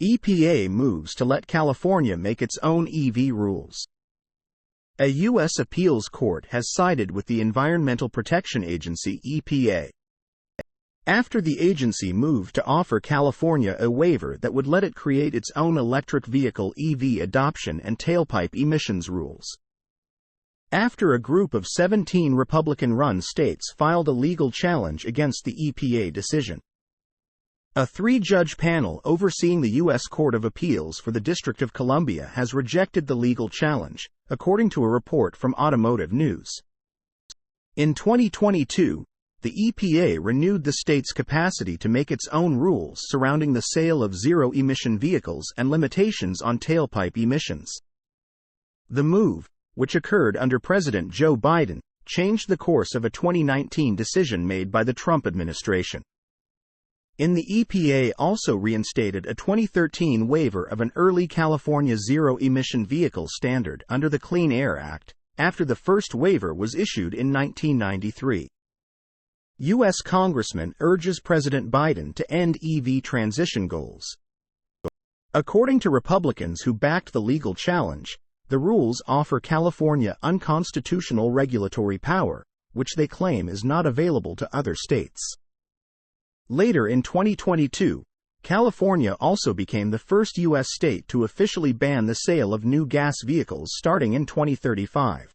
EPA moves to let California make its own EV rules. A U.S. appeals court has sided with the Environmental Protection Agency (EPA) after the agency moved to offer California a waiver that would let it create its own electric vehicle EV adoption and tailpipe emissions rules. After a group of 17 Republican-run states filed a legal challenge against the EPA decision. A three-judge panel overseeing the U.S. Court of Appeals for the District of Columbia has rejected the legal challenge, according to a report from Automotive News. In 2022, the EPA renewed the state's capacity to make its own rules surrounding the sale of zero-emission vehicles and limitations on tailpipe emissions. The move, which occurred under President Joe Biden, changed the course of a 2019 decision made by the Trump administration. The EPA also reinstated a 2013 waiver of an early California zero-emission vehicle standard under the Clean Air Act, after the first waiver was issued in 1993. U.S. Congressman urges President Biden to end EV transition goals. According to Republicans who backed the legal challenge, the rules offer California unconstitutional regulatory power, which they claim is not available to other states. Later in 2022, California also became the first U.S. state to officially ban the sale of new gas vehicles starting in 2035.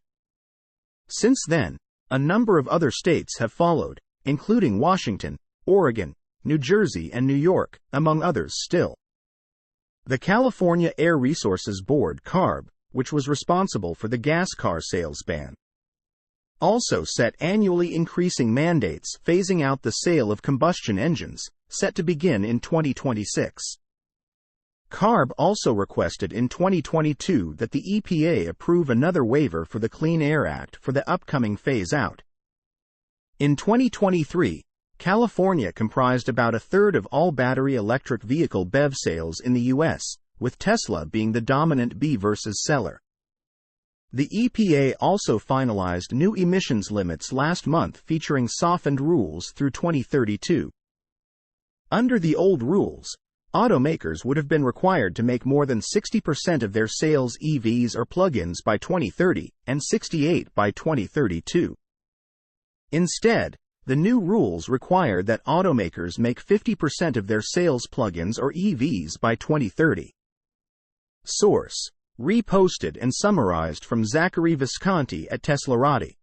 Since then, a number of other states have followed, including Washington, Oregon, New Jersey and New York, among others still. The California Air Resources Board (CARB), which was responsible for the gas car sales ban, also set annually increasing mandates phasing out the sale of combustion engines, set to begin in 2026. CARB also requested in 2022 that the EPA approve another waiver for the Clean Air Act for the upcoming phase-out. In 2023, California comprised about a third of all battery electric vehicle BEV sales in the U.S., with Tesla being the dominant B versus seller. The EPA also finalized new emissions limits last month featuring softened rules through 2032. Under the old rules, automakers would have been required to make more than 60% of their sales EVs or plug-ins by 2030, and 68% by 2032. Instead, the new rules require that automakers make 50% of their sales plug-ins or EVs by 2030. Source: reposted and summarized from Zachary Visconti at teslarati.